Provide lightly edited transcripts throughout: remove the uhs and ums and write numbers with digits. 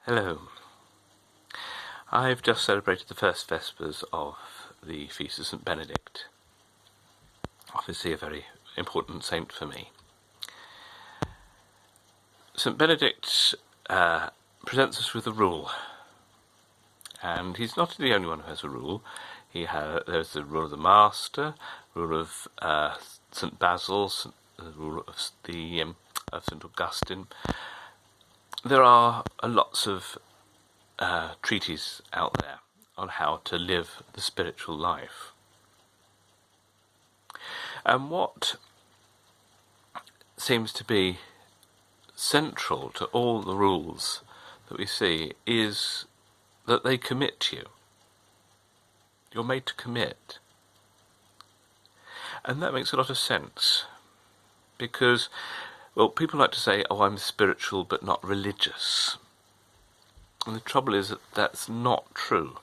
Hello. I've just celebrated the first Vespers of the Feast of St. Benedict. Obviously a very important saint for me. St. Benedict presents us with a rule. And he's not the only one who has a rule. There's the rule of the Master, rule of St. Basil, the rule of St. Augustine. There are lots of treatises out there on how to live the spiritual life. And what seems to be central to all the rules that we see is that they commit you. You're made to commit. And that makes a lot of sense because, well, people like to say, oh, I'm spiritual but not religious. And the trouble is that that's not true.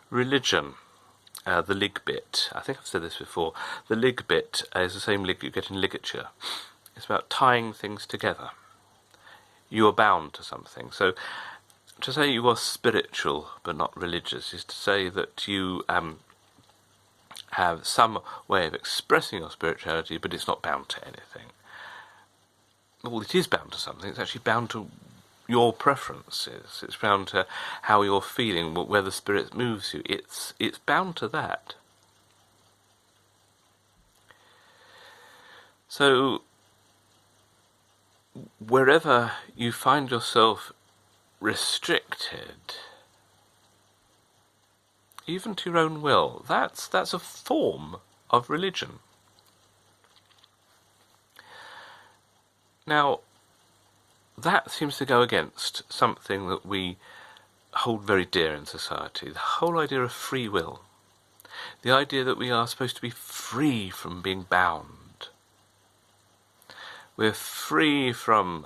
Religion, the lig bit, I think I've said this before, the lig bit is the same lig you get in ligature. It's about tying things together. You are bound to something. So to say you are spiritual but not religious is to say that you have some way of expressing your spirituality, but it's not bound to anything. Well, it is bound to something. It's actually bound to your preferences. It's bound to how you're feeling, where the Spirit moves you. It's bound to that. So, wherever you find yourself restricted, even to your own will, that's a form of religion. Now, that seems to go against something that we hold very dear in society, the whole idea of free will, the idea that we are supposed to be free from being bound. We're free from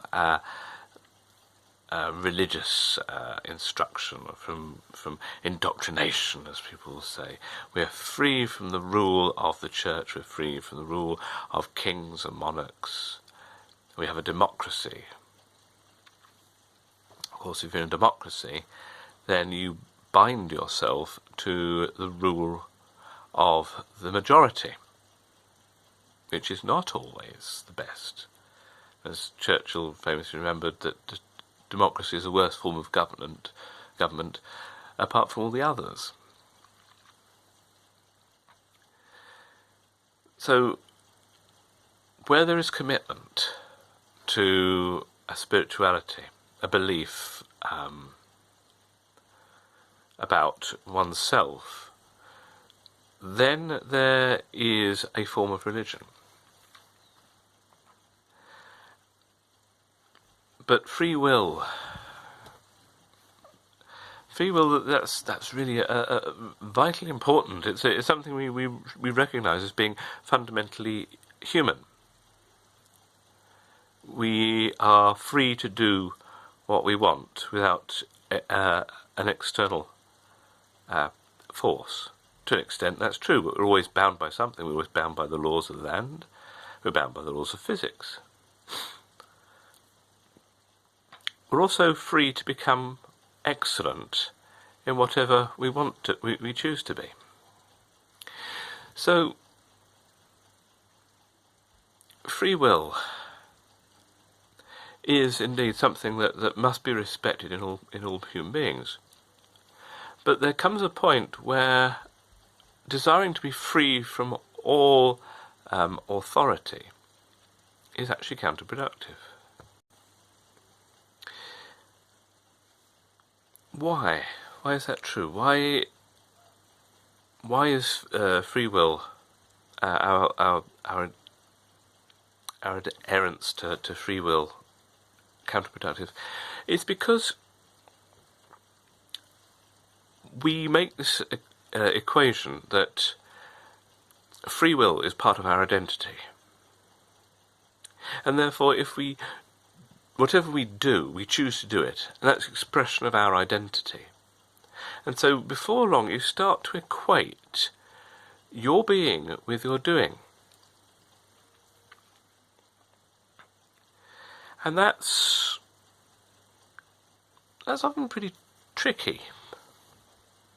religious instruction, or from indoctrination, as people say. We're free from the rule of the church, we're free from the rule of kings and monarchs. We have a democracy. Of course, if you're in a democracy, then you bind yourself to the rule of the majority, which is not always the best. As Churchill famously remembered, that democracy is the worst form of government apart from all the others. So, where there is commitment to a spirituality, a belief about oneself, then there is a form of religion. But free will, that's really vitally important. It's something we recognise as being fundamentally human. We are free to do what we want without an external force. To an extent, that's true, but we're always bound by something. We're always bound by the laws of the land. We're bound by the laws of physics. We're also free to become excellent in whatever we want to, we choose to be. So, free will is indeed something that must be respected in all human beings. But there comes a point where desiring to be free from all authority is actually counterproductive. Why? Why is that true? Why is free will, our adherence to free will, counterproductive? It's because we make this equation that free will is part of our identity, and therefore whatever we do, we choose to do it, and that's expression of our identity. And so before long you start to equate your being with your doing. And that's that's often pretty tricky.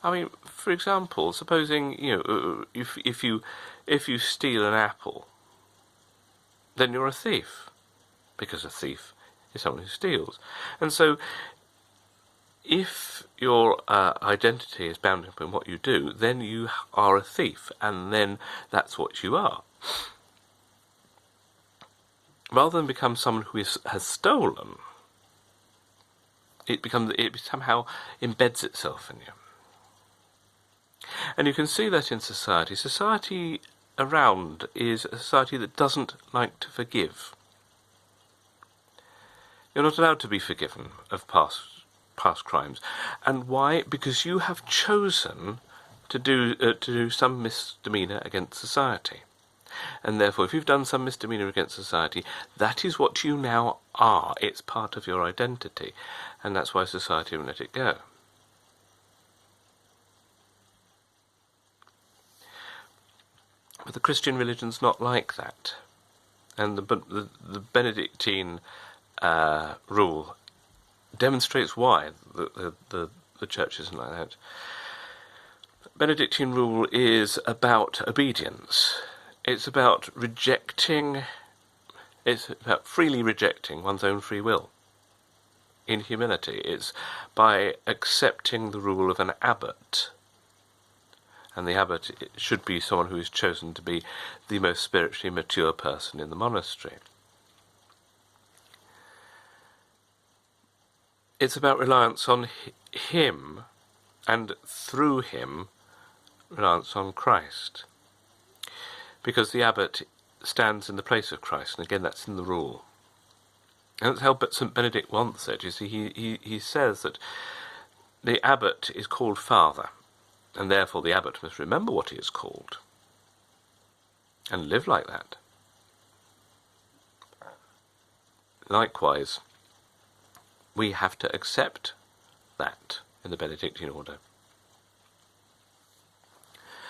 I mean, for example, supposing if you steal an apple, then you're a thief, because a thief is someone who steals. And so, if your identity is bound up in what you do, then you are a thief, and then that's what you are. Rather than become someone who has stolen, it somehow embeds itself in you. And you can see that in society. Society around is a society that doesn't like to forgive. You're not allowed to be forgiven of past crimes. And why? Because you have chosen to do some misdemeanour against society. And therefore, if you've done some misdemeanour against society, that is what you now are. It's part of your identity. And that's why society won't let it go. But the Christian religion's not like that. And the Benedictine rule demonstrates why the church isn't like that. Benedictine rule is about obedience. It's about freely rejecting one's own free will in humility. It's by accepting the rule of an abbot. And the abbot should be someone who is chosen to be the most spiritually mature person in the monastery. It's about reliance on him, and through him, reliance on Christ. Because the abbot stands in the place of Christ, and again that's in the rule. And that's how St. Benedict once said. You see, he says that the abbot is called father, and therefore the abbot must remember what he is called, and live like that. Likewise, we have to accept that in the Benedictine order.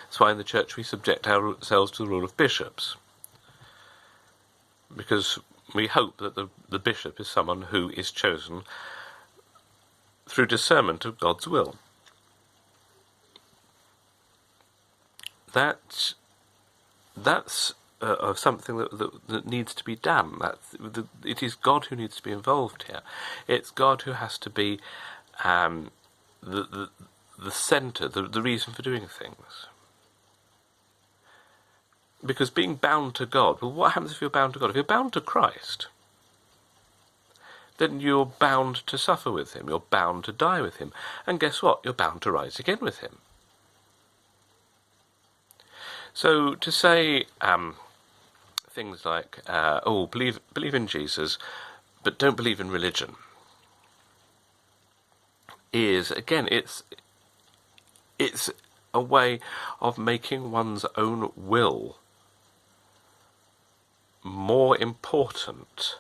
That's why in the Church we subject ourselves to the rule of bishops, because we hope that the bishop is someone who is chosen through discernment of God's will. That's something that needs to be done. It is God who needs to be involved here. It's God who has to be the centre, the reason for doing things. Because being bound to God, well, what happens if you're bound to God? If you're bound to Christ, then you're bound to suffer with him. You're bound to die with him. And guess what? You're bound to rise again with him. So to say things like, believe in Jesus, but don't believe in religion, is, again, it's a way of making one's own will more important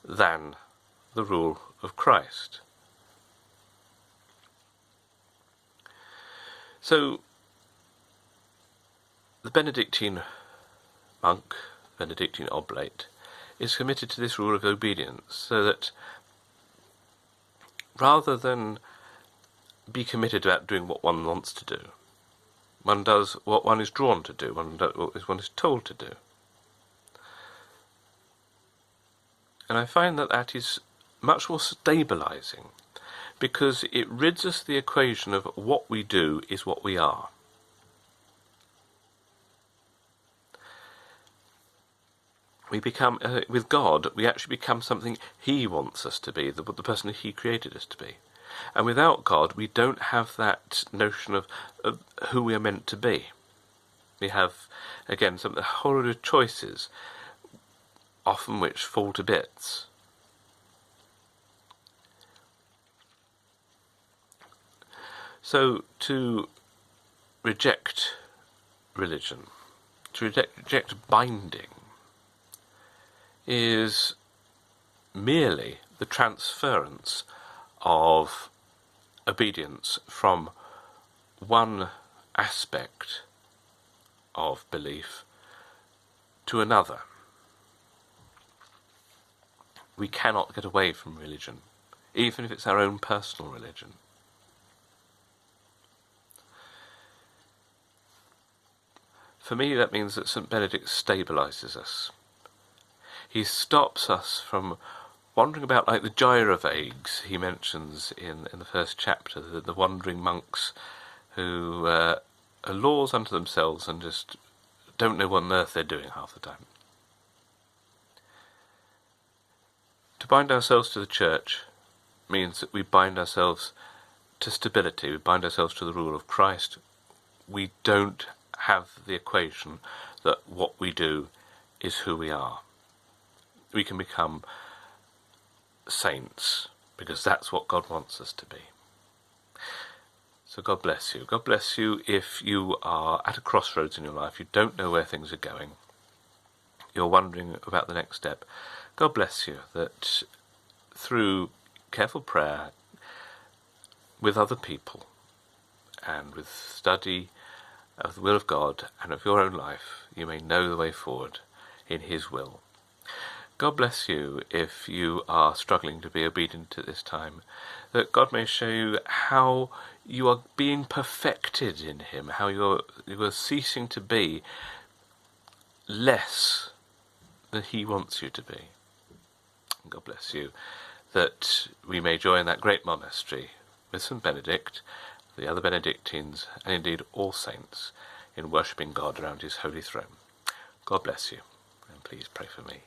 than the rule of Christ. So the Benedictine monk, Benedictine oblate, is committed to this rule of obedience, so that rather than be committed about doing what one wants to do, one does what one is drawn to do, one does what one is told to do. And I find that is much more stabilising, because it rids us of the equation of what we do is what we are. We become, with God, we actually become something he wants us to be, the person he created us to be. And without God, we don't have that notion of who we are meant to be. We have, again, a whole lot of choices, often which fall to bits. So to reject religion, to reject binding, is merely the transference of obedience from one aspect of belief to another. We cannot get away from religion even if it's our own personal religion. For me, that means that St. Benedict stabilises us. He stops us from wandering about like the gyrovagues he mentions in the first chapter, the wandering monks who are laws unto themselves and just don't know what on earth they're doing half the time. To bind ourselves to the church means that we bind ourselves to stability, we bind ourselves to the rule of Christ. We don't have the equation that what we do is who we are. We can become saints because that's what God wants us to be. So God bless you. God bless you if you are at a crossroads in your life, you don't know where things are going, you're wondering about the next step. God bless you that through careful prayer with other people and with study of the will of God and of your own life, you may know the way forward in His will. God bless you if you are struggling to be obedient at this time, that God may show you how you are being perfected in Him, how you are ceasing to be less than He wants you to be. And God bless you that we may join that great monastery with St. Benedict, the other Benedictines, and indeed all saints in worshipping God around His holy throne. God bless you, and please pray for me.